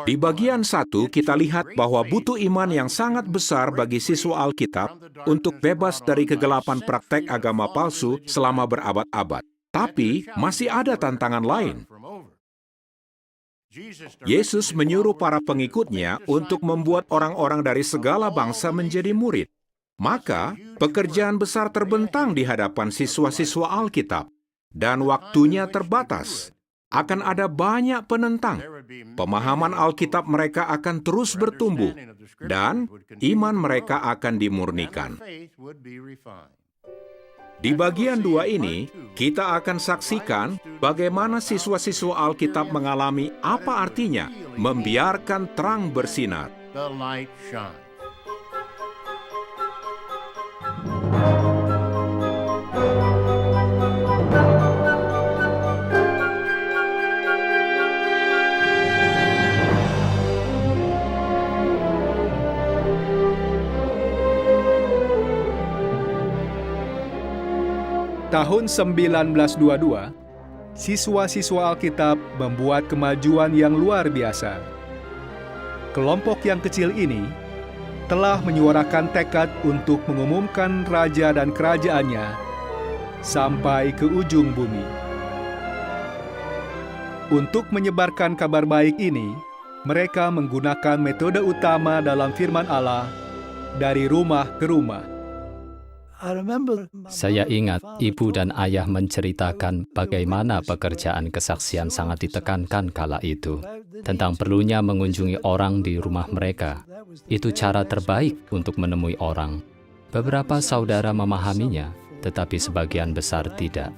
Di bagian 1, kita lihat bahwa butuh iman yang sangat besar bagi siswa Alkitab untuk bebas dari kegelapan praktek agama palsu selama berabad-abad. Tapi, masih ada tantangan lain. Yesus menyuruh para pengikutnya untuk membuat orang-orang dari segala bangsa menjadi murid. Maka, pekerjaan besar terbentang di hadapan siswa-siswa Alkitab, dan waktunya terbatas. Akan ada banyak penentang. Pemahaman Alkitab mereka akan terus bertumbuh, dan iman mereka akan dimurnikan. Di bagian 2 ini, kita akan saksikan bagaimana siswa-siswa Alkitab mengalami apa artinya membiarkan terang bersinar. Tahun 1922, siswa-siswa Alkitab membuat kemajuan yang luar biasa. Kelompok yang kecil ini telah menyuarakan tekad untuk mengumumkan raja dan kerajaannya sampai ke ujung bumi. Untuk menyebarkan kabar baik ini, mereka menggunakan metode utama dalam firman Allah dari rumah ke rumah. Saya ingat ibu dan ayah menceritakan bagaimana pekerjaan kesaksian sangat ditekankan kala itu, tentang perlunya mengunjungi orang di rumah mereka. Itu cara terbaik untuk menemui orang. Beberapa saudara memahaminya, tetapi sebagian besar tidak.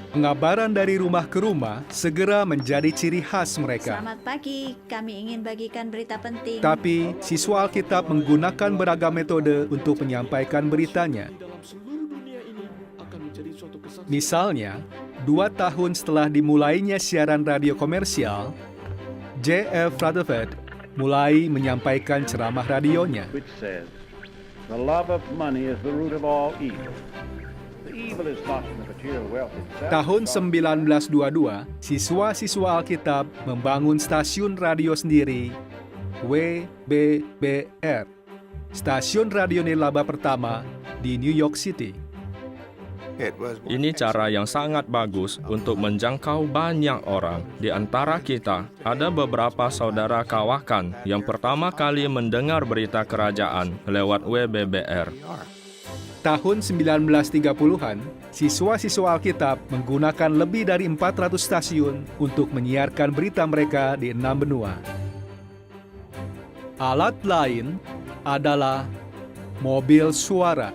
Pengabaran dari rumah ke rumah segera menjadi ciri khas mereka. Selamat pagi, kami ingin bagikan berita penting. Tapi, siswa Alkitab menggunakan beragam metode untuk menyampaikan beritanya. Misalnya, 2 tahun setelah dimulainya siaran radio komersial, J.F. Rutherford mulai menyampaikan ceramah radionya. Which says, "The love of money is the root of all evil. The evil is not in the material wealth itself." Tahun 1922, siswa-siswa Alkitab membangun stasiun radio sendiri, WBBR, stasiun radio nirlaba pertama di New York City. Ini cara yang sangat bagus untuk menjangkau banyak orang. Di antara kita, ada beberapa saudara kawakan yang pertama kali mendengar berita kerajaan lewat WBBR. Tahun 1930-an, siswa-siswa Alkitab menggunakan lebih dari 400 stasiun untuk menyiarkan berita mereka di 6 benua. Alat lain adalah mobil suara.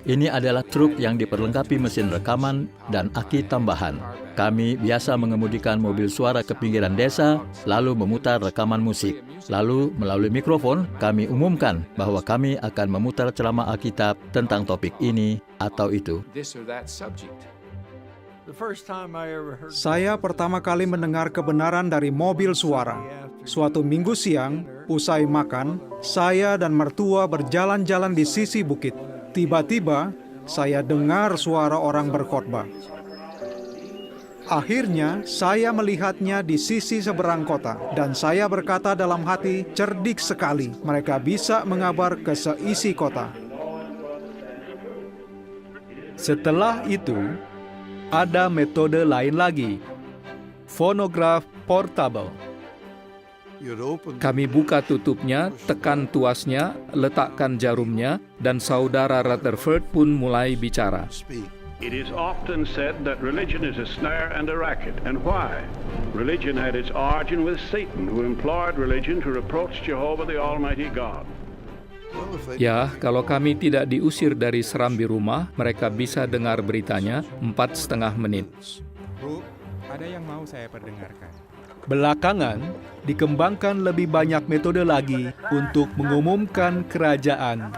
Ini adalah truk yang diperlengkapi mesin rekaman dan aki tambahan. Kami biasa mengemudikan mobil suara ke pinggiran desa, lalu memutar rekaman musik. Lalu, melalui mikrofon, kami umumkan bahwa kami akan memutar ceramah Alkitab tentang topik ini atau itu. Saya pertama kali mendengar kebenaran dari mobil suara. Suatu minggu siang, usai makan, saya dan mertua berjalan-jalan di sisi bukit. Tiba-tiba, saya dengar suara orang berkhotbah. Akhirnya, saya melihatnya di sisi seberang kota, dan saya berkata dalam hati, cerdik sekali, mereka bisa mengabar ke seisi kota. Setelah itu, ada metode lain lagi, fonograf portable. Kami buka tutupnya, tekan tuasnya, letakkan jarumnya, dan saudara Rutherford pun mulai bicara. It is often said that religion is a snare and a racket. And why? Religion had its origin with Satan, who employed religion to reproach Jehovah the Almighty God. Ya, kalau kami tidak diusir dari serambi rumah, mereka bisa dengar beritanya 4,5 menit. Bu, ada yang mau saya perdengarkan. Belakangan, dikembangkan lebih banyak metode lagi untuk mengumumkan kerajaan.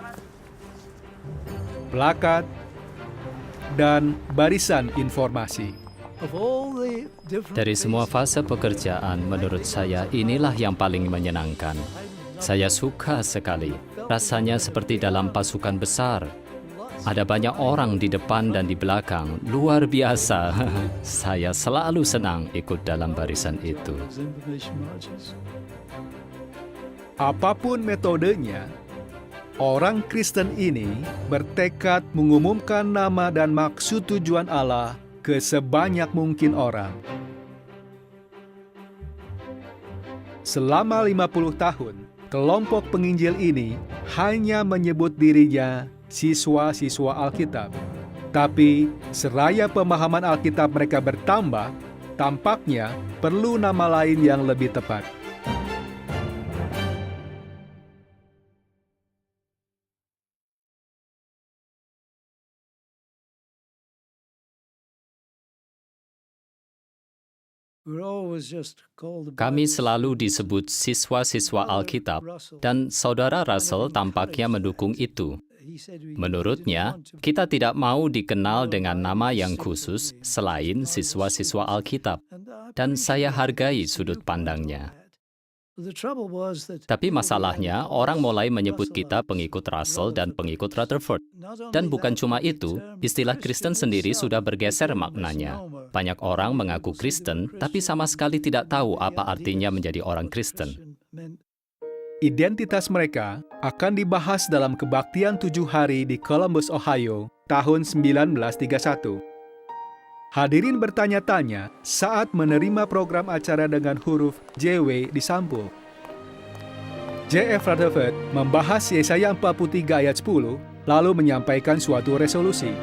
Plakat dan barisan informasi. Dari semua fase pekerjaan, menurut saya inilah yang paling menyenangkan. Saya suka sekali. Rasanya seperti dalam pasukan besar. Ada banyak orang di depan dan di belakang. Luar biasa. Saya selalu senang ikut dalam barisan itu. Apapun metodenya, orang Kristen ini bertekad mengumumkan nama dan maksud tujuan Allah ke sebanyak mungkin orang. Selama 50 tahun, kelompok penginjil ini hanya menyebut dirinya siswa-siswa Alkitab. Tapi, seraya pemahaman Alkitab mereka bertambah, tampaknya perlu nama lain yang lebih tepat. Kami selalu disebut siswa-siswa Alkitab, dan Saudara Russell tampaknya mendukung itu. Menurutnya, kita tidak mau dikenal dengan nama yang khusus selain siswa-siswa Alkitab, dan saya hargai sudut pandangnya. Tapi masalahnya, orang mulai menyebut kita pengikut Russell dan pengikut Rutherford. Dan bukan cuma itu, istilah Kristen sendiri sudah bergeser maknanya. Banyak orang mengaku Kristen, tapi sama sekali tidak tahu apa artinya menjadi orang Kristen. Identitas mereka akan dibahas dalam kebaktian 7 hari di Columbus, Ohio, tahun 1931. Hadirin bertanya-tanya saat menerima program acara dengan huruf JW di sampul. J.F. Rutherford membahas Yesaya 43 ayat 10, lalu menyampaikan suatu resolusi.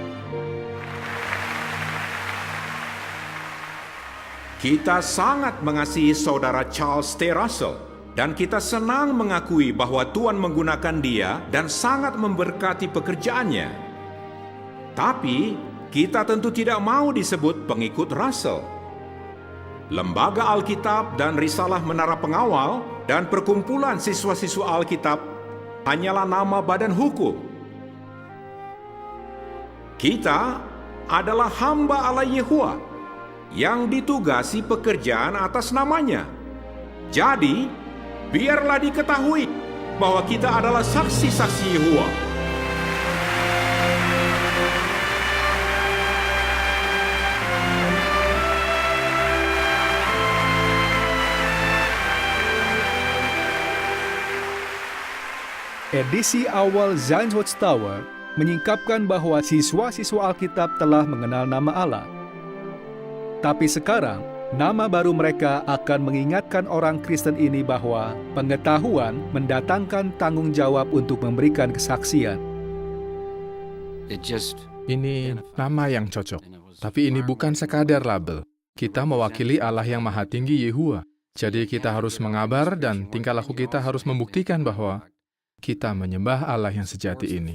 Kita sangat mengasihi saudara Charles T. Russell, dan kita senang mengakui bahwa Tuhan menggunakan dia dan sangat memberkati pekerjaannya. Tapi, kita tentu tidak mau disebut pengikut Russell. Lembaga Alkitab dan Risalah Menara Pengawal dan Perkumpulan Siswa-siswa Alkitab hanyalah nama badan hukum. Kita adalah hamba Allah Yehova yang ditugasi pekerjaan atas namanya. Jadi, biarlah diketahui bahwa kita adalah saksi-saksi Yehova. Edisi awal Zion's Watchtower menyingkapkan bahwa siswa-siswa Alkitab telah mengenal nama Allah. Tapi sekarang, nama baru mereka akan mengingatkan orang Kristen ini bahwa pengetahuan mendatangkan tanggung jawab untuk memberikan kesaksian. Ini nama yang cocok, tapi ini bukan sekadar label. Kita mewakili Allah yang Maha Tinggi Yehuwa. Jadi kita harus mengabar dan tingkah laku kita harus membuktikan bahwa kita menyembah Allah yang sejati ini.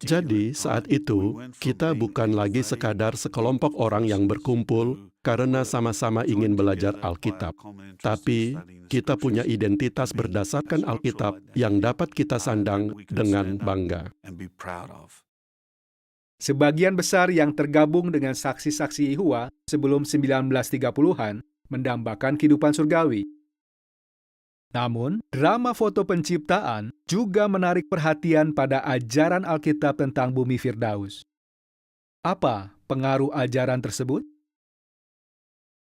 Jadi saat itu, kita bukan lagi sekadar sekelompok orang yang berkumpul karena sama-sama ingin belajar Alkitab. Tapi, kita punya identitas berdasarkan Alkitab yang dapat kita sandang dengan bangga. Sebagian besar yang tergabung dengan saksi-saksi Yehova sebelum 1930-an mendambakan kehidupan surgawi. Namun, drama foto penciptaan juga menarik perhatian pada ajaran Alkitab tentang bumi Firdaus. Apa pengaruh ajaran tersebut?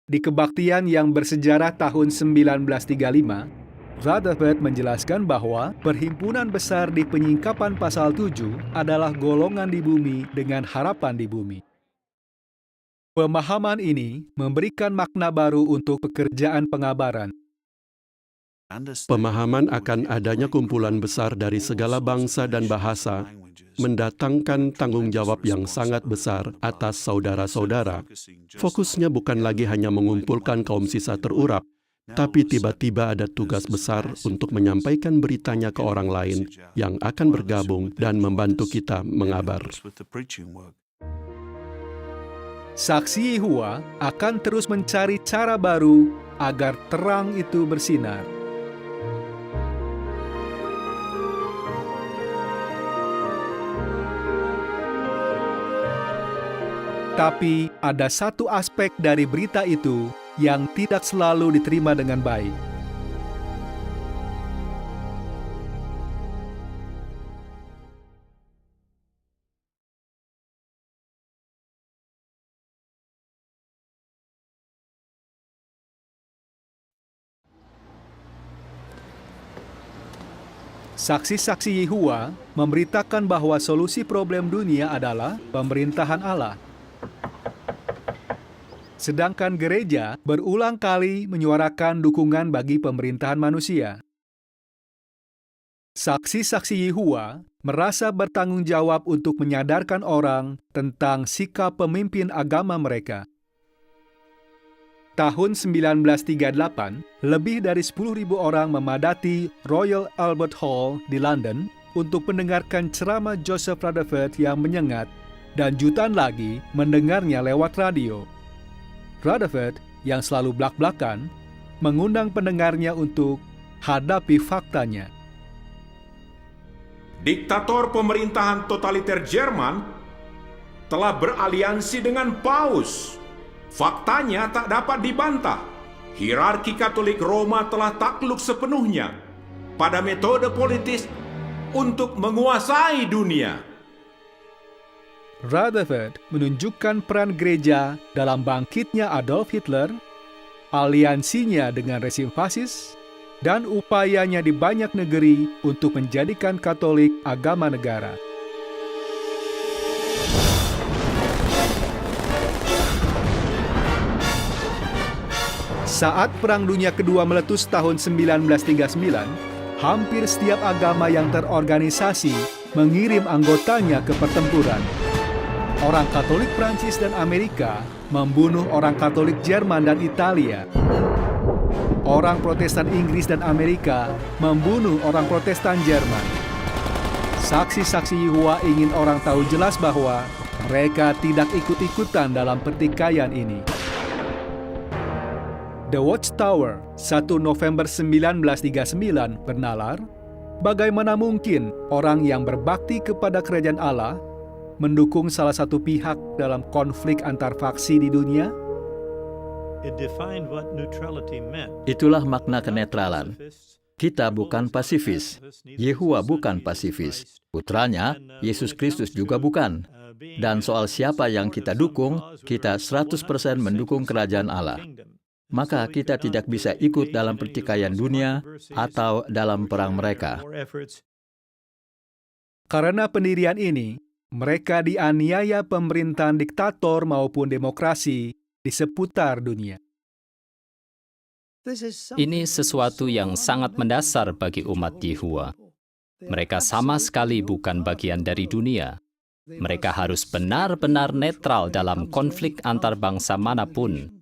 Di kebaktian yang bersejarah tahun 1935, Rutherford menjelaskan bahwa perhimpunan besar di penyingkapan pasal 7 adalah golongan di bumi dengan harapan di bumi. Pemahaman ini memberikan makna baru untuk pekerjaan pengabaran. Pemahaman akan adanya kumpulan besar dari segala bangsa dan bahasa mendatangkan tanggung jawab yang sangat besar atas saudara-saudara. Fokusnya bukan lagi hanya mengumpulkan kaum sisa terurap, tapi tiba-tiba ada tugas besar untuk menyampaikan beritanya ke orang lain yang akan bergabung dan membantu kita mengabar. Saksi Yehova akan terus mencari cara baru agar terang itu bersinar. Tapi ada satu aspek dari berita itu yang tidak selalu diterima dengan baik. Saksi-saksi Yehua memberitakan bahwa solusi problem dunia adalah pemerintahan Allah. Sedangkan gereja berulang kali menyuarakan dukungan bagi pemerintahan manusia. Saksi-saksi Yehua merasa bertanggung jawab untuk menyadarkan orang tentang sikap pemimpin agama mereka. Tahun 1938, lebih dari 10.000 orang memadati Royal Albert Hall di London untuk mendengarkan ceramah Joseph Rutherford yang menyengat, dan jutaan lagi mendengarnya lewat radio. Rutherford, yang selalu blak-blakan, mengundang pendengarnya untuk hadapi faktanya. Diktator pemerintahan totaliter Jerman telah beraliansi dengan Paus. Faktanya tak dapat dibantah. Hierarki Katolik Roma telah takluk sepenuhnya pada metode politis untuk menguasai dunia. Rutherford menunjukkan peran gereja dalam bangkitnya Adolf Hitler, aliansinya dengan rezim fasis, dan upayanya di banyak negeri untuk menjadikan Katolik agama negara. Saat Perang Dunia Kedua meletus tahun 1939, hampir setiap agama yang terorganisasi mengirim anggotanya ke pertempuran. Orang Katolik Prancis dan Amerika membunuh orang Katolik Jerman dan Italia. Orang Protestan Inggris dan Amerika membunuh orang Protestan Jerman. Saksi-saksi Yehua ingin orang tahu jelas bahwa mereka tidak ikut-ikutan dalam pertikaian ini. The Watchtower, 1 November 1939 bernalar, bagaimana mungkin orang yang berbakti kepada kerajaan Allah mendukung salah satu pihak dalam konflik antar faksi di dunia? Itulah makna kenetralan. Kita bukan pasifis. Yehua bukan pasifis. Putranya, Yesus Kristus juga bukan. Dan soal siapa yang kita dukung, kita 100% mendukung kerajaan Allah. Maka kita tidak bisa ikut dalam pertikaian dunia atau dalam perang mereka. Karena pendirian ini, mereka dianiaya pemerintahan diktator maupun demokrasi di seputar dunia. Ini sesuatu yang sangat mendasar bagi umat Yehua. Mereka sama sekali bukan bagian dari dunia. Mereka harus benar-benar netral dalam konflik antar bangsa manapun.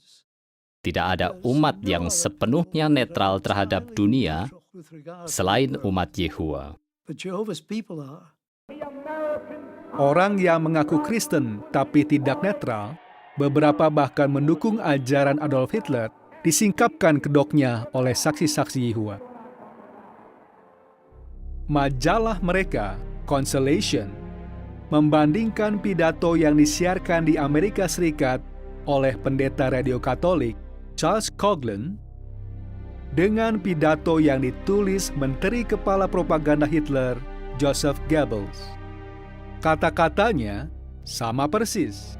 Tidak ada umat yang sepenuhnya netral terhadap dunia selain umat Yehua. Orang yang mengaku Kristen tapi tidak netral, beberapa bahkan mendukung ajaran Adolf Hitler, disingkapkan kedoknya oleh saksi-saksi Yehua. Majalah mereka, Consolation, membandingkan pidato yang disiarkan di Amerika Serikat oleh pendeta radio Katolik Charles Coughlin dengan pidato yang ditulis Menteri Kepala Propaganda Hitler Joseph Goebbels. Kata-katanya sama persis.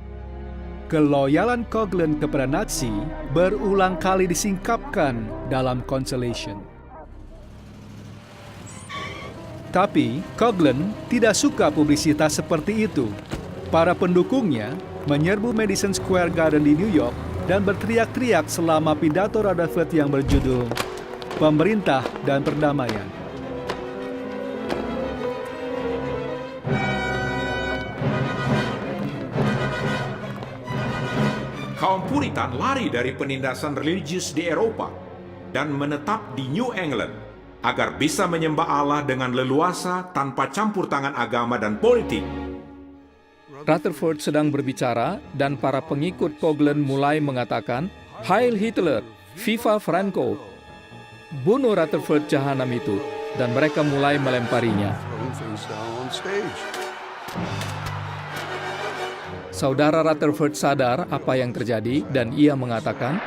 Keloyalan Coughlin kepada Nazi berulang kali disingkapkan dalam Consolation. Tapi Coughlin tidak suka publisitas seperti itu. Para pendukungnya menyerbu Madison Square Garden di New York dan berteriak-teriak selama pidato Rutherford yang berjudul Pemerintah dan Perdamaian. Kaum Puritan lari dari penindasan religius di Eropa dan menetap di New England agar bisa menyembah Allah dengan leluasa tanpa campur tangan agama dan politik. Rutherford sedang berbicara dan para pengikut Coughlin mulai mengatakan, Heil Hitler, Viva Franco. Bunuh Rutherford jahanam itu, dan mereka mulai melemparinya. Saudara Rutherford sadar apa yang terjadi dan ia mengatakan,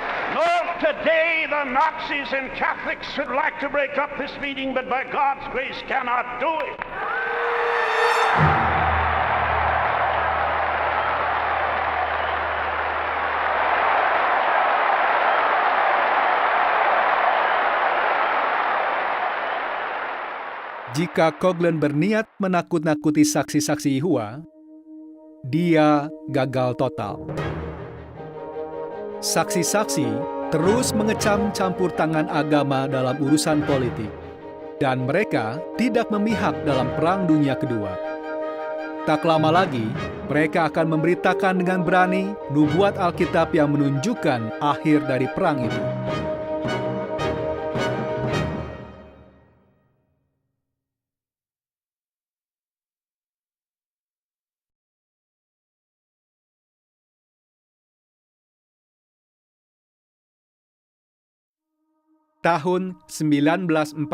Today the Nazis and Catholics would like to break up this meeting, but by God's grace cannot do it. jika Coughlin berniat menakut-nakuti saksi-saksi Yehova, dia gagal total. Saksi-saksi terus mengecam campur tangan agama dalam urusan politik, dan mereka tidak memihak dalam Perang Dunia Kedua. Tak lama lagi, mereka akan memberitakan dengan berani nubuat Alkitab yang menunjukkan akhir dari perang itu. Tahun 1941.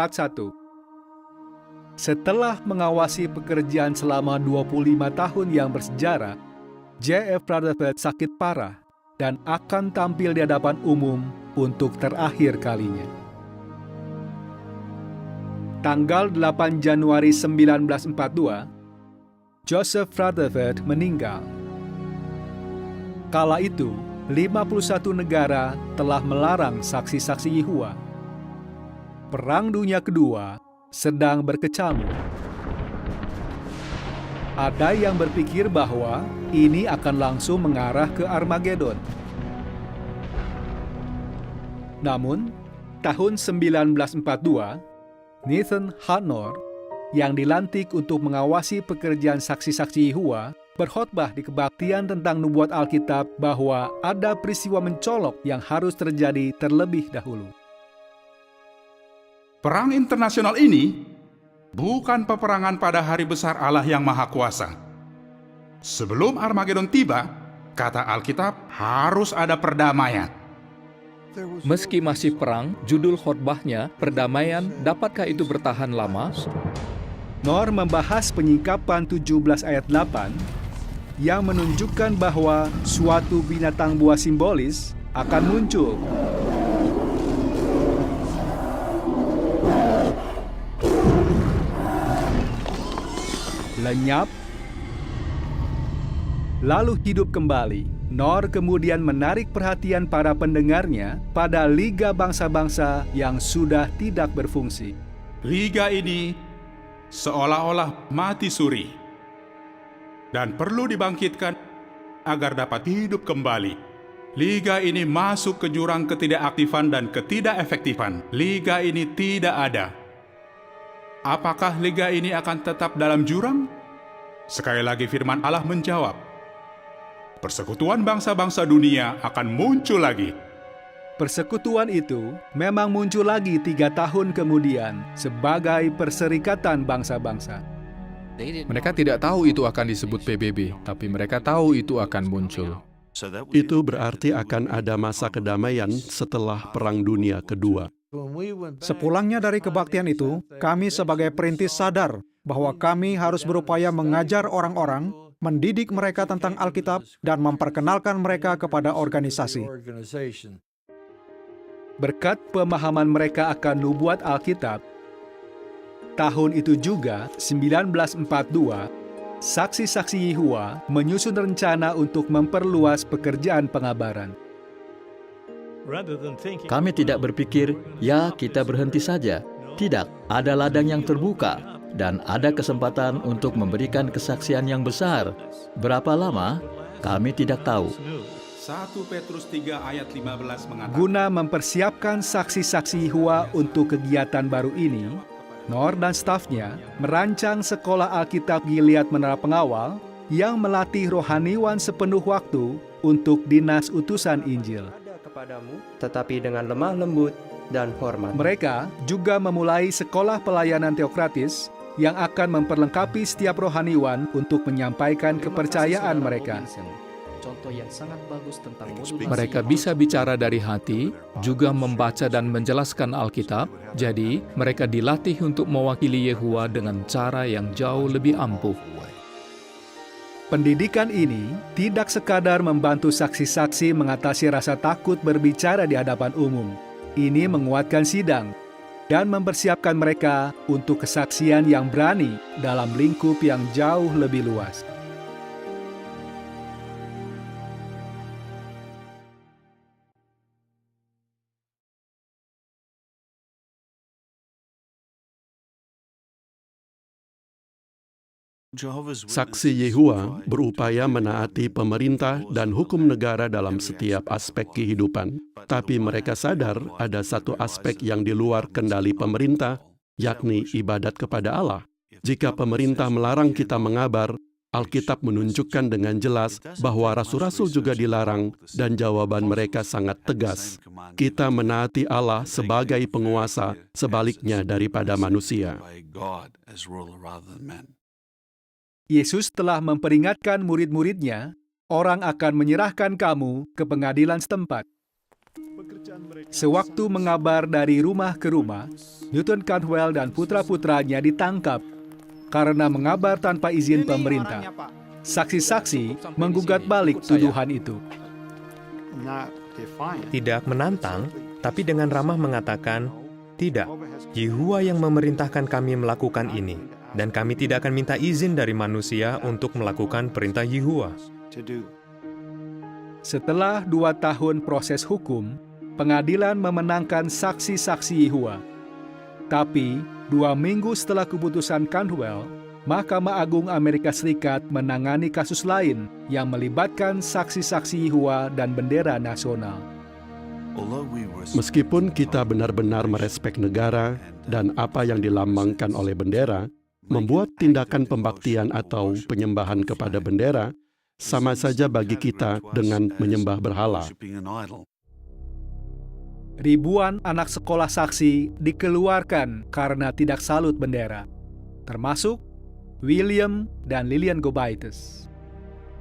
Setelah mengawasi pekerjaan selama 25 tahun yang bersejarah, J.F. Rutherford sakit parah dan akan tampil di hadapan umum untuk terakhir kalinya. Tanggal 8 Januari 1942, Joseph Rutherford meninggal. Kala itu, 51 negara telah melarang saksi-saksi Yehova. Perang Dunia Kedua sedang berkecamuk. Ada yang berpikir bahwa ini akan langsung mengarah ke Armageddon. Namun, tahun 1942, Nathan Hartnor yang dilantik untuk mengawasi pekerjaan saksi-saksi Yehova berkhotbah di kebaktian tentang nubuat Alkitab bahwa ada peristiwa mencolok yang harus terjadi terlebih dahulu. Perang internasional ini bukan peperangan pada hari besar Allah yang Maha Kuasa. Sebelum Armageddon tiba, kata Alkitab, harus ada perdamaian. Meski masih perang, judul khotbahnya, Perdamaian, dapatkah itu bertahan lama? Nor membahas penyingkapan 17 ayat 8 yang menunjukkan bahwa suatu binatang buas simbolis akan muncul. Lenyap, lalu hidup kembali. Nor kemudian menarik perhatian para pendengarnya pada Liga Bangsa-Bangsa yang sudah tidak berfungsi. Liga ini seolah-olah mati suri dan perlu dibangkitkan agar dapat hidup kembali. Liga ini masuk ke jurang ketidakaktifan dan ketidakefektifan. Liga ini tidak ada. Apakah liga ini akan tetap dalam jurang? Sekali lagi firman Allah menjawab, persekutuan bangsa-bangsa dunia akan muncul lagi. Persekutuan itu memang muncul lagi 3 tahun kemudian sebagai Perserikatan Bangsa-Bangsa. Mereka tidak tahu itu akan disebut PBB, tapi mereka tahu itu akan muncul. Itu berarti akan ada masa kedamaian setelah Perang Dunia Kedua. Sepulangnya dari kebaktian itu, kami sebagai perintis sadar bahwa kami harus berupaya mengajar orang-orang, mendidik mereka tentang Alkitab, dan memperkenalkan mereka kepada organisasi. Berkat pemahaman mereka akan nubuat Alkitab, tahun itu juga, 1942, saksi-saksi Yehova menyusun rencana untuk memperluas pekerjaan pengabaran. Kami tidak berpikir, ya kita berhenti saja. Tidak, ada ladang yang terbuka dan ada kesempatan untuk memberikan kesaksian yang besar. Berapa lama? Kami tidak tahu. 1 Petrus 3 ayat 15 mengatakan, Guna mempersiapkan saksi-saksi Yehova untuk kegiatan baru ini, Nor dan stafnya merancang sekolah Alkitab Gilead Menara Pengawal yang melatih rohaniwan sepenuh waktu untuk dinas utusan Injil. Tetapi dengan lemah lembut dan hormat. Mereka juga memulai sekolah pelayanan teokratis yang akan memperlengkapi setiap rohaniwan untuk menyampaikan kepercayaan mereka. Mereka bisa bicara dari hati, juga membaca dan menjelaskan Alkitab, jadi mereka dilatih untuk mewakili Yehova dengan cara yang jauh lebih ampuh. Pendidikan ini tidak sekadar membantu saksi-saksi mengatasi rasa takut berbicara di hadapan umum. Ini menguatkan sidang dan mempersiapkan mereka untuk kesaksian yang berani dalam lingkup yang jauh lebih luas. Saksi Yehua berupaya menaati pemerintah dan hukum negara dalam setiap aspek kehidupan, tapi mereka sadar ada satu aspek yang di luar kendali pemerintah, yakni ibadat kepada Allah. Jika pemerintah melarang kita mengabar, Alkitab menunjukkan dengan jelas bahwa rasul-rasul juga dilarang, dan jawaban mereka sangat tegas. Kita menaati Allah sebagai penguasa, sebaliknya daripada manusia. Yesus telah memperingatkan murid-muridnya, orang akan menyerahkan kamu ke pengadilan setempat. Sewaktu mengabar dari rumah ke rumah, Newton Cantwell dan putra-putranya ditangkap karena mengabar tanpa izin pemerintah. Saksi-saksi menggugat balik tuduhan itu. Tidak menantang, tapi dengan ramah mengatakan, "Tidak, Yehua yang memerintahkan kami melakukan ini, dan kami tidak akan minta izin dari manusia untuk melakukan perintah Yehua." Setelah 2 tahun proses hukum, pengadilan memenangkan saksi-saksi Yehua. Tapi 2 minggu setelah keputusan Cantwell, Mahkamah Agung Amerika Serikat menangani kasus lain yang melibatkan saksi-saksi Yehua dan bendera nasional. Meskipun kita benar-benar merespek negara dan apa yang dilambangkan oleh bendera, membuat tindakan pembaktian atau penyembahan kepada bendera sama saja bagi kita dengan menyembah berhala. Ribuan anak sekolah saksi dikeluarkan karena tidak salut bendera, termasuk William dan Lillian Gobaytes.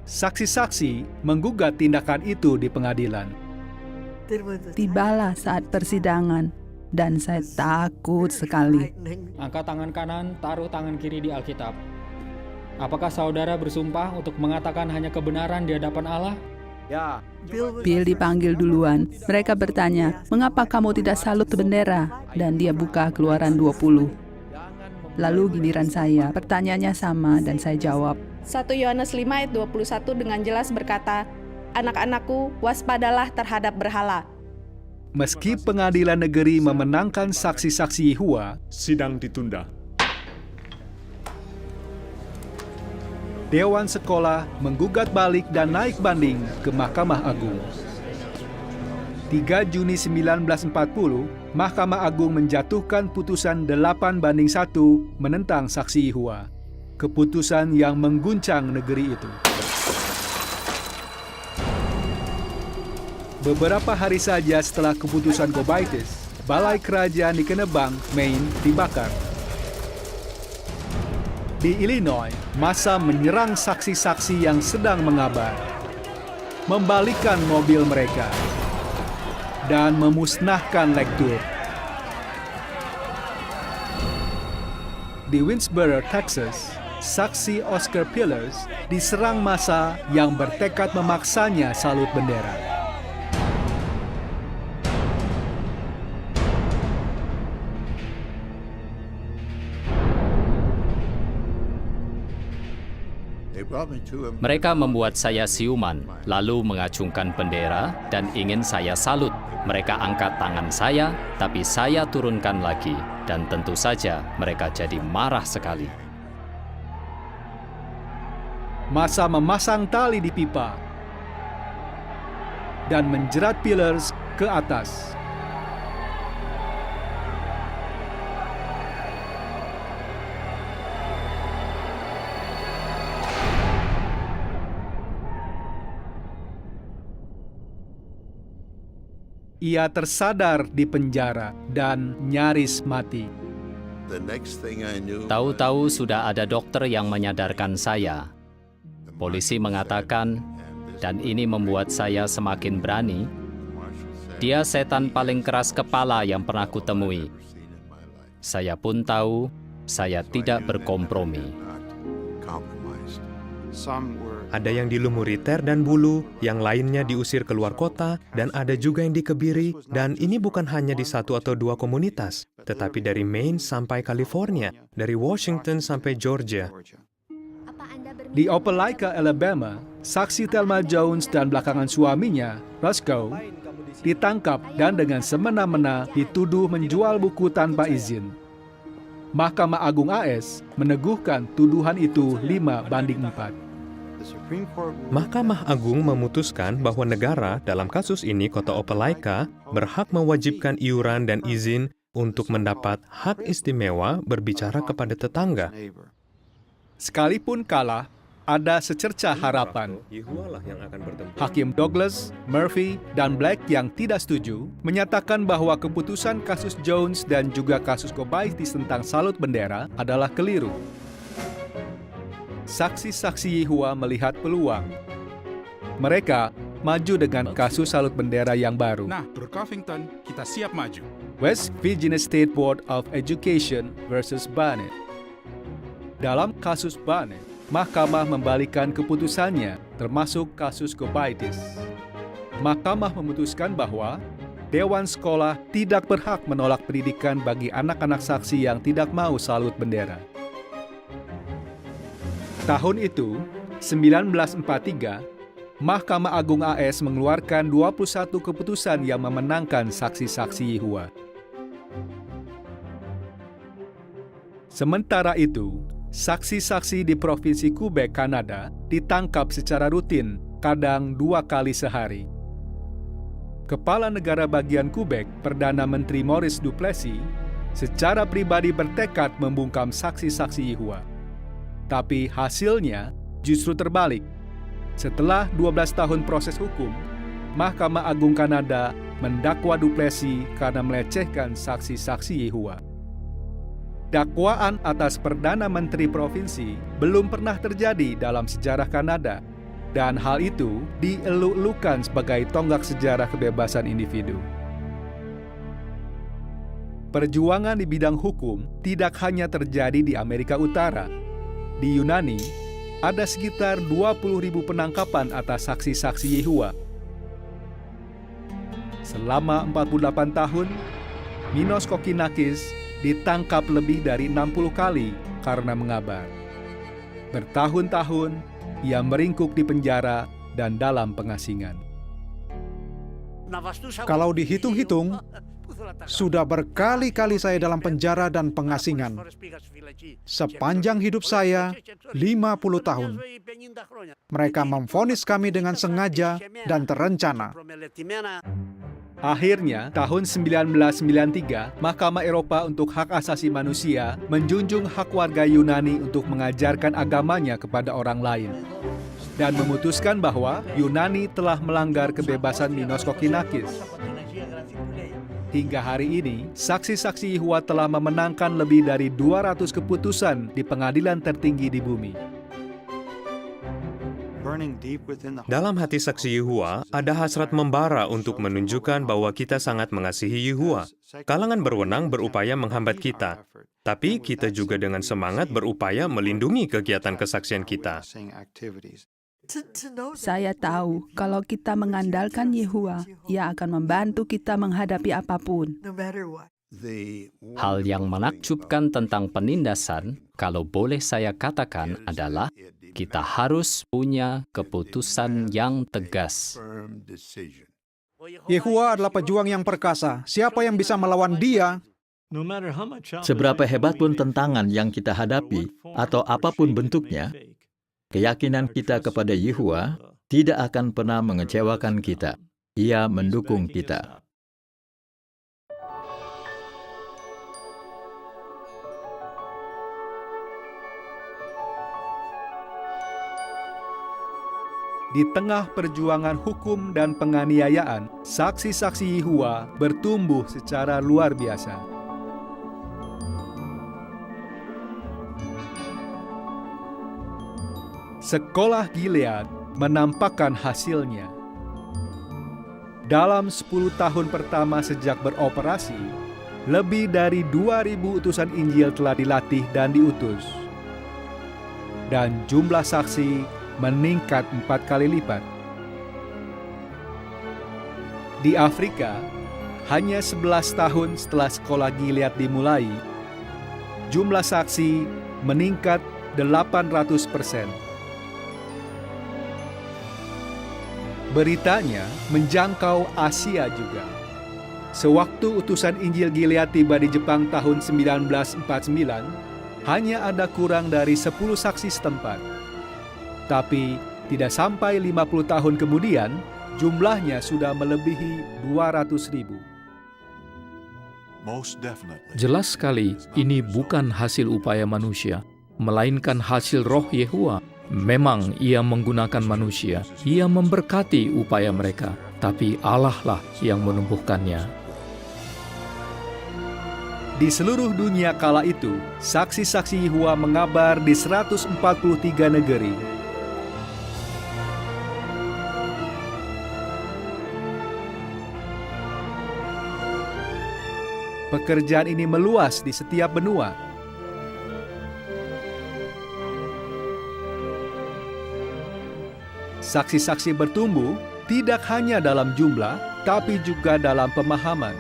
Saksi-saksi menggugat tindakan itu di pengadilan. Tibalah saat persidangan, dan saya takut sekali. Angkat tangan kanan, taruh tangan kiri di Alkitab. Apakah saudara bersumpah untuk mengatakan hanya kebenaran di hadapan Allah? Ya. Bill dipanggil duluan. Mereka bertanya, "Mengapa kamu tidak salut bendera?" Dan dia buka Keluaran 20. Lalu giliran saya, pertanyaannya sama dan saya jawab. 1 Yohanes 5 ayat 21 dengan jelas berkata, "Anak-anakku, waspadalah terhadap berhala." Meski pengadilan negeri memenangkan saksi-saksi Yehua, sidang ditunda. Dewan Sekolah menggugat balik dan naik banding ke Mahkamah Agung. 3 Juni 1940, Mahkamah Agung menjatuhkan putusan 8-1 menentang saksi Yehua. Keputusan yang mengguncang negeri itu. Beberapa hari saja setelah keputusan Gobaytes, Balai Kerajaan di Kennebunk, Maine, dibakar. Di Illinois, massa menyerang saksi-saksi yang sedang mengabar, membalikkan mobil mereka, dan memusnahkan lektur. Di Winnsboro, Texas, saksi Oscar Pillars diserang massa yang bertekad memaksanya salut bendera. Mereka membuat saya siuman, lalu mengacungkan bendera dan ingin saya salut. Mereka angkat tangan saya, tapi saya turunkan lagi, dan tentu saja mereka jadi marah sekali. Massa memasang tali di pipa dan menjerat Pillars ke atas. Ia tersadar di penjara dan nyaris mati. Tahu-tahu sudah ada dokter yang menyadarkan saya. Polisi mengatakan, dan ini membuat saya semakin berani, dia setan paling keras kepala yang pernah kutemui. Saya pun tahu, saya tidak berkompromi. Ada yang dilumuri ter dan bulu, yang lainnya diusir keluar kota, dan ada juga yang dikebiri, dan ini bukan hanya di 1 atau 2 komunitas, tetapi dari Maine sampai California, dari Washington sampai Georgia. Di Opelika, Alabama, saksi Thelma Jones dan belakangan suaminya, Roscoe, ditangkap dan dengan semena-mena dituduh menjual buku tanpa izin. Mahkamah Agung AS meneguhkan tuduhan itu 5-4. Mahkamah Agung memutuskan bahwa negara, dalam kasus ini Kota Opelika, berhak mewajibkan iuran dan izin untuk mendapat hak istimewa berbicara kepada tetangga. Sekalipun kalah, ada secerca harapan. Hakim Douglas, Murphy, dan Black yang tidak setuju menyatakan bahwa keputusan kasus Jones dan juga kasus Kobaitis tentang salut bendera adalah keliru. Saksi-saksi Yehua melihat peluang. Mereka maju dengan kasus salut bendera yang baru. Nah, Brookhaven, kita siap maju. West Virginia State Board of Education versus Barnett. Dalam kasus Barnett, Mahkamah membalikan keputusannya, termasuk kasus Kobaitis. Mahkamah memutuskan bahwa Dewan Sekolah tidak berhak menolak pendidikan bagi anak-anak saksi yang tidak mau salut bendera. Tahun itu, 1943, Mahkamah Agung AS mengeluarkan 21 keputusan yang memenangkan saksi-saksi Yehua. Sementara itu, saksi-saksi di Provinsi Quebec, Kanada, ditangkap secara rutin, kadang 2 kali sehari. Kepala Negara Bagian Quebec, Perdana Menteri Maurice Duplessis, secara pribadi bertekad membungkam saksi-saksi Yehua. Tapi hasilnya justru terbalik. Setelah 12 tahun proses hukum, Mahkamah Agung Kanada mendakwa Duplessis karena melecehkan saksi-saksi Yehua. Dakwaan atas Perdana Menteri Provinsi belum pernah terjadi dalam sejarah Kanada, dan hal itu dieluk-elukan sebagai tonggak sejarah kebebasan individu. Perjuangan di bidang hukum tidak hanya terjadi di Amerika Utara. Di Yunani, ada sekitar 20.000 penangkapan atas saksi-saksi Yehua. Selama 48 tahun, Minos Kokinakis ditangkap lebih dari 60 kali karena mengabar. Bertahun-tahun, ia meringkuk di penjara dan dalam pengasingan. Kalau dihitung-hitung, sudah berkali-kali saya dalam penjara dan pengasingan. Sepanjang hidup saya, 50 tahun. Mereka memvonis kami dengan sengaja dan terencana. Akhirnya, tahun 1993, Mahkamah Eropa untuk Hak Asasi Manusia menjunjung hak warga Yunani untuk mengajarkan agamanya kepada orang lain dan memutuskan bahwa Yunani telah melanggar kebebasan Minos Kokinakis. Hingga hari ini, saksi-saksi Yehua telah memenangkan lebih dari 200 keputusan di pengadilan tertinggi di bumi. Dalam hati saksi Yehua, ada hasrat membara untuk menunjukkan bahwa kita sangat mengasihi Yehua. Kalangan berwenang berupaya menghambat kita, tapi kita juga dengan semangat berupaya melindungi kegiatan kesaksian kita. Saya tahu kalau kita mengandalkan Yehua, Ia akan membantu kita menghadapi apapun. Hal yang menakjubkan tentang penindasan, kalau boleh saya katakan, adalah kita harus punya keputusan yang tegas. Yehua adalah pejuang yang perkasa. Siapa yang bisa melawan Dia? Seberapa hebat pun tantangan yang kita hadapi, atau apapun bentuknya, keyakinan kita kepada Yehua tidak akan pernah mengecewakan kita. Ia mendukung kita. Di tengah perjuangan hukum dan penganiayaan, saksi-saksi Yehua bertumbuh secara luar biasa. Sekolah Gilead menampakkan hasilnya. Dalam 10 tahun pertama sejak beroperasi, lebih dari 2.000 utusan Injil telah dilatih dan diutus. Dan jumlah saksi meningkat 4 kali lipat. Di Afrika, hanya 11 tahun setelah sekolah Gilead dimulai, jumlah saksi meningkat 800%. Beritanya menjangkau Asia juga. Sewaktu utusan Injil Gilead tiba di Jepang tahun 1949, hanya ada kurang dari 10 saksi setempat. Tapi tidak sampai 50 tahun kemudian, jumlahnya sudah melebihi 200.000. Jelas sekali, ini bukan hasil upaya manusia, melainkan hasil roh Yehua. Memang ia menggunakan manusia, ia memberkati upaya mereka, tapi Allah lah yang menumbuhkannya. Di seluruh dunia kala itu, saksi-saksi Yehua mengabar di 143 negeri. Pekerjaan ini meluas di setiap benua. Saksi-saksi bertumbuh tidak hanya dalam jumlah, tapi juga dalam pemahaman.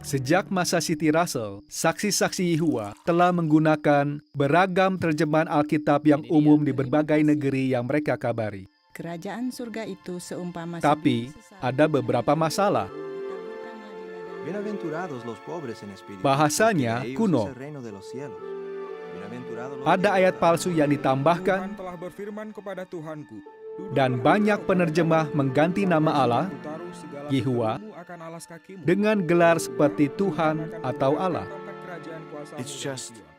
Sejak masa Siti Russell, saksi-saksi Yehua telah menggunakan beragam terjemahan Alkitab yang umum di berbagai negeri yang mereka kabari. Kerajaan surga itu seumpama Tapi ada beberapa masalah. Bahasanya kuno. Ada ayat palsu yang ditambahkan, dan banyak penerjemah mengganti nama Allah, Yehua, dengan gelar seperti Tuhan atau Allah.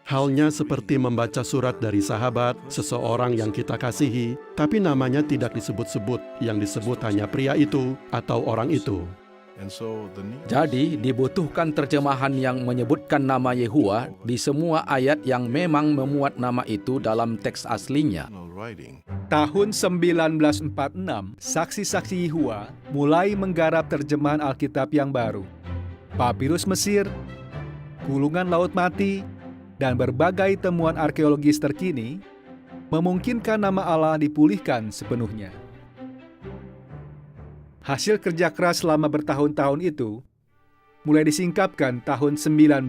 Halnya seperti membaca surat dari sahabat, seseorang yang kita kasihi, tapi namanya tidak disebut-sebut, yang disebut hanya pria itu atau orang itu. Jadi dibutuhkan terjemahan yang menyebutkan nama Yehua di semua ayat yang memang memuat nama itu dalam teks aslinya. Tahun 1946, saksi-saksi Yehua mulai menggarap terjemahan Alkitab yang baru. Papirus Mesir, gulungan Laut Mati, dan berbagai temuan arkeologis terkini memungkinkan nama Allah dipulihkan sepenuhnya. Hasil kerja keras selama bertahun-tahun itu mulai disingkapkan tahun 1950.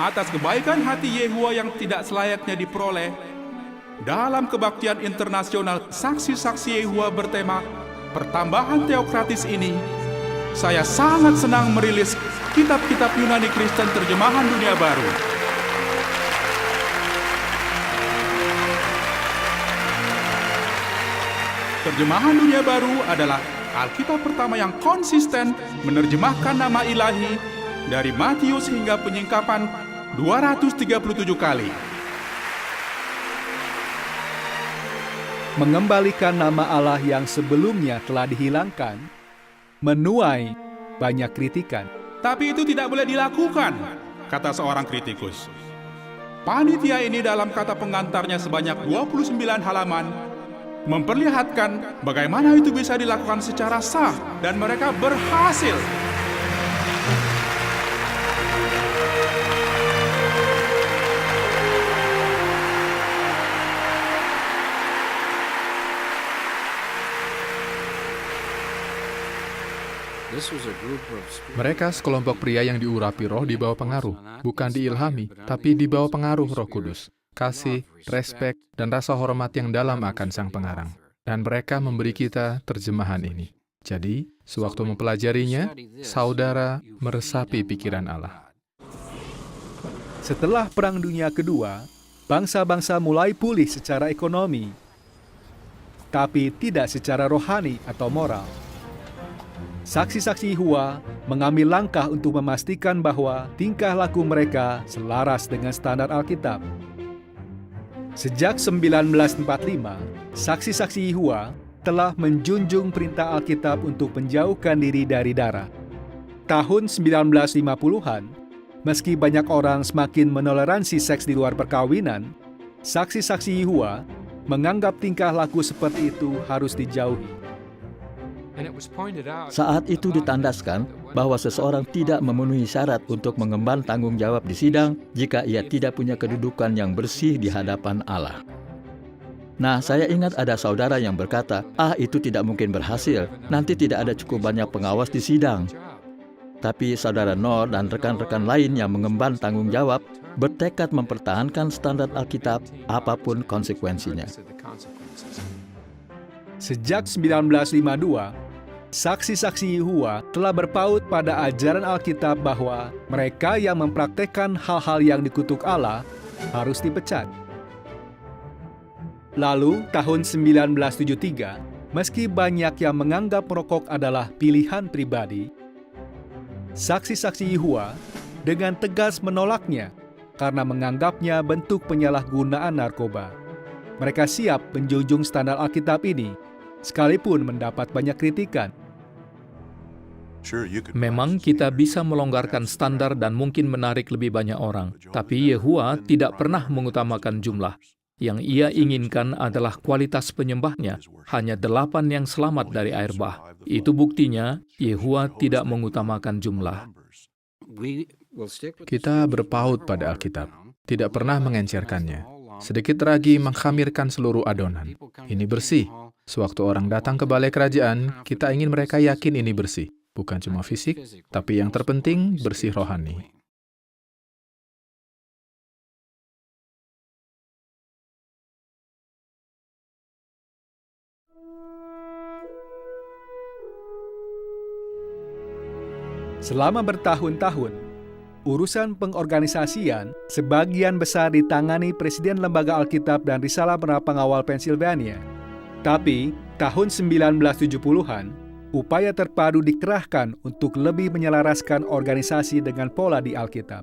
Atas kebaikan hati Yehua yang tidak selayaknya diperoleh, dalam kebaktian internasional saksi-saksi Yehua bertema pertambahan teokratis ini, saya sangat senang merilis kitab-kitab Yunani Kristen terjemahan dunia baru. Terjemahan dunia baru adalah Alkitab pertama yang konsisten menerjemahkan nama ilahi dari Matius hingga penyingkapan 237 kali. Mengembalikan nama Allah yang sebelumnya telah dihilangkan menuai banyak kritikan. Tapi itu tidak boleh dilakukan, kata seorang kritikus. Panitia ini dalam kata pengantarnya sebanyak 29 halaman memperlihatkan bagaimana itu bisa dilakukan secara sah dan mereka berhasil. Mereka sekelompok pria yang diurapi roh di bawah pengaruh, bukan diilhami, tapi di bawah pengaruh Roh Kudus. Kasih, respek, dan rasa hormat yang dalam akan sang pengarang. Dan mereka memberi kita terjemahan ini. Jadi, sewaktu mempelajarinya, saudara meresapi pikiran Allah. Setelah Perang Dunia Kedua, bangsa-bangsa mulai pulih secara ekonomi, tapi tidak secara rohani atau moral. Saksi-saksi Yehua mengambil langkah untuk memastikan bahwa tingkah laku mereka selaras dengan standar Alkitab. Sejak 1945, saksi-saksi Yehua telah menjunjung perintah Alkitab untuk menjauhkan diri dari darah. Tahun 1950-an, meski banyak orang semakin menoleransi seks di luar perkawinan, saksi-saksi Yehua menganggap tingkah laku seperti itu harus dijauhi. Saat itu ditandaskan bahwa seseorang tidak memenuhi syarat untuk mengemban tanggung jawab di sidang jika ia tidak punya kedudukan yang bersih di hadapan Allah. Nah, saya ingat ada saudara yang berkata, itu tidak mungkin berhasil, nanti tidak ada cukup banyak pengawas di sidang. Tapi saudara Nor dan rekan-rekan lain yang mengemban tanggung jawab bertekad mempertahankan standar Alkitab apapun konsekuensinya. Sejak 1952, saksi-saksi Yehua telah berpaut pada ajaran Alkitab bahwa mereka yang mempraktekkan hal-hal yang dikutuk Allah harus dipecat. Lalu, tahun 1973, meski banyak yang menganggap merokok adalah pilihan pribadi, saksi-saksi Yehua dengan tegas menolaknya karena menganggapnya bentuk penyalahgunaan narkoba. Mereka siap menjunjung standar Alkitab ini, sekalipun mendapat banyak kritikan. Memang kita bisa melonggarkan standar dan mungkin menarik lebih banyak orang, tapi Yehua tidak pernah mengutamakan jumlah. Yang ia inginkan adalah kualitas penyembahnya, hanya 8 yang selamat dari air bah. Itu buktinya, Yehua tidak mengutamakan jumlah. Kita berpaut pada Alkitab, tidak pernah mengencerkannya. Sedikit lagi mengkhamirkan seluruh adonan. Ini bersih. Sewaktu orang datang ke balai kerajaan, kita ingin mereka yakin ini bersih. Bukan cuma fisik, tapi yang terpenting bersih rohani. Selama bertahun-tahun, urusan pengorganisasian sebagian besar ditangani Presiden Lembaga Alkitab dan Risalah Pengawal Pennsylvania. Tapi, tahun 1970-an, upaya terpadu dikerahkan untuk lebih menyelaraskan organisasi dengan pola di Alkitab.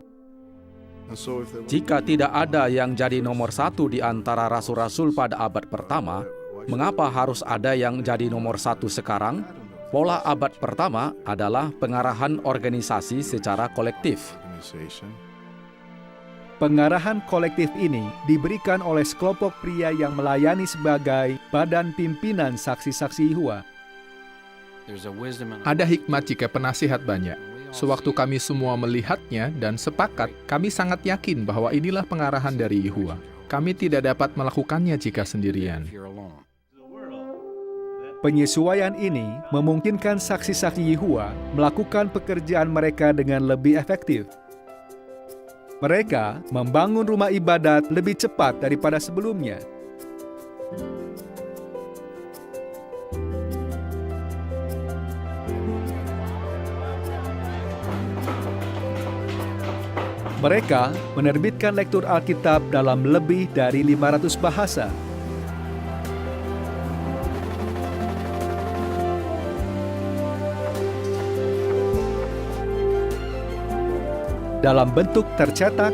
Jika tidak ada yang jadi nomor 1 di antara rasul-rasul pada abad pertama, mengapa harus ada yang jadi nomor 1 sekarang? Pola abad pertama adalah pengarahan organisasi secara kolektif. Pengarahan kolektif ini diberikan oleh sekelompok pria yang melayani sebagai badan pimpinan saksi-saksi Yehua. Ada hikmat jika penasihat banyak. Sewaktu kami semua melihatnya dan sepakat, kami sangat yakin bahwa inilah pengarahan dari Yehua. Kami tidak dapat melakukannya jika sendirian. Penyesuaian ini memungkinkan saksi-saksi Yehua melakukan pekerjaan mereka dengan lebih efektif. Mereka membangun rumah ibadat lebih cepat daripada sebelumnya. Mereka menerbitkan lektur Alkitab dalam lebih dari 500 bahasa. Dalam bentuk tercetak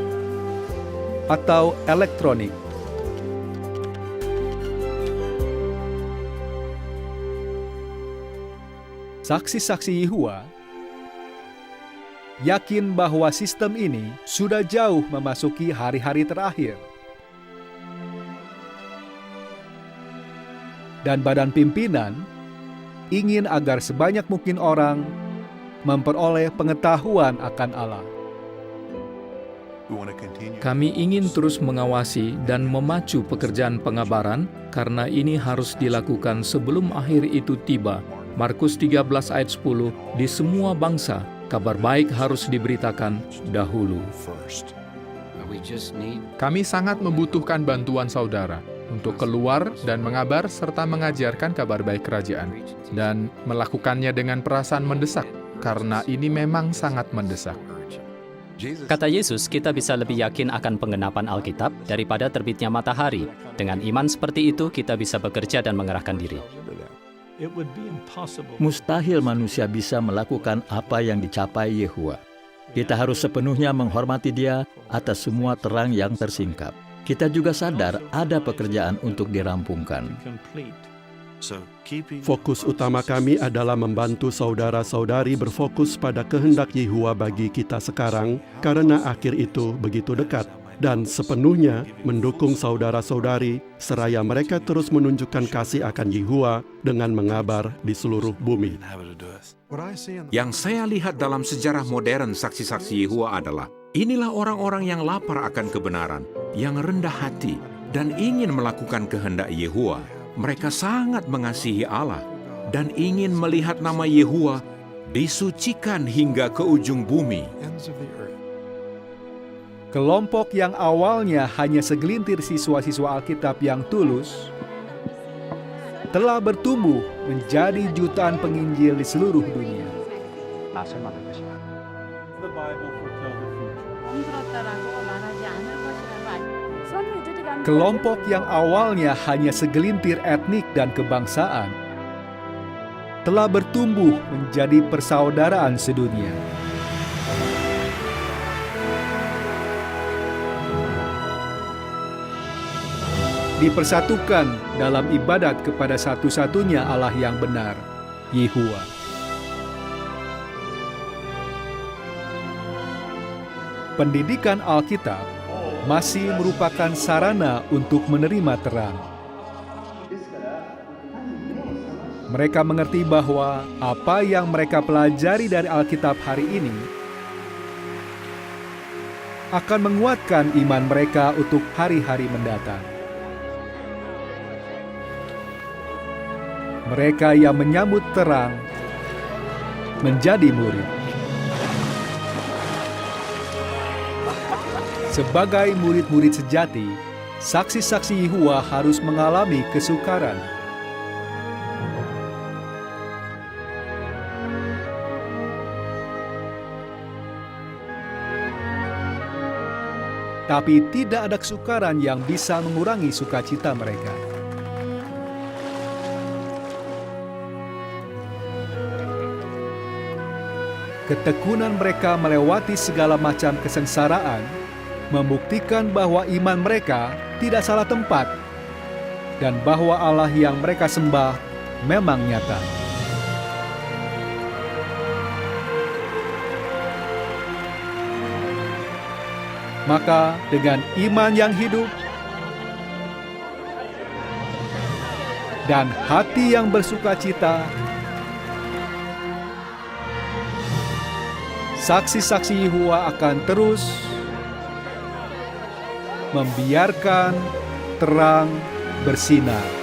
atau elektronik. Saksi-saksi Yehua yakin bahwa sistem ini sudah jauh memasuki hari-hari terakhir. Dan badan pimpinan ingin agar sebanyak mungkin orang memperoleh pengetahuan akan Allah. Kami ingin terus mengawasi dan memacu pekerjaan pengabaran karena ini harus dilakukan sebelum akhir itu tiba. Markus 13 ayat 10, di semua bangsa, kabar baik harus diberitakan dahulu. Kami sangat membutuhkan bantuan saudara untuk keluar dan mengabar serta mengajarkan kabar baik kerajaan dan melakukannya dengan perasaan mendesak karena ini memang sangat mendesak. Kata Yesus, kita bisa lebih yakin akan penggenapan Alkitab daripada terbitnya matahari. Dengan iman seperti itu, kita bisa bekerja dan mengerahkan diri. Mustahil manusia bisa melakukan apa yang dicapai Yehua. Kita harus sepenuhnya menghormati Dia atas semua terang yang tersingkap. Kita juga sadar ada pekerjaan untuk dirampungkan. Fokus utama kami adalah membantu saudara-saudari berfokus pada kehendak Yehua bagi kita sekarang, karena akhir itu begitu dekat, dan sepenuhnya mendukung saudara-saudari seraya mereka terus menunjukkan kasih akan Yehua dengan mengabar di seluruh bumi. Yang saya lihat dalam sejarah modern saksi-saksi Yehua adalah, inilah orang-orang yang lapar akan kebenaran, yang rendah hati, dan ingin melakukan kehendak Yehua. Mereka sangat mengasihi Allah dan ingin melihat nama Yehua disucikan hingga ke ujung bumi. Kelompok yang awalnya hanya segelintir siswa-siswa Alkitab yang tulus telah bertumbuh menjadi jutaan penginjil di seluruh dunia. Kelompok yang awalnya hanya segelintir etnik dan kebangsaan telah bertumbuh menjadi persaudaraan sedunia. Dipersatukan dalam ibadat kepada satu-satunya Allah yang benar, Yehuwa. Pendidikan Alkitab masih merupakan sarana untuk menerima terang. Mereka mengerti bahwa apa yang mereka pelajari dari Alkitab hari ini akan menguatkan iman mereka untuk hari-hari mendatang. Mereka yang menyambut terang menjadi murid. Sebagai murid-murid sejati, saksi-saksi Yehuwa harus mengalami kesukaran. Tapi tidak ada kesukaran yang bisa mengurangi sukacita mereka. Ketekunan mereka melewati segala macam kesengsaraan membuktikan bahwa iman mereka tidak salah tempat dan bahwa Allah yang mereka sembah memang nyata. Maka dengan iman yang hidup dan hati yang bersukacita, saksi-saksi Yehuwa akan terus membiarkan terang bersinar.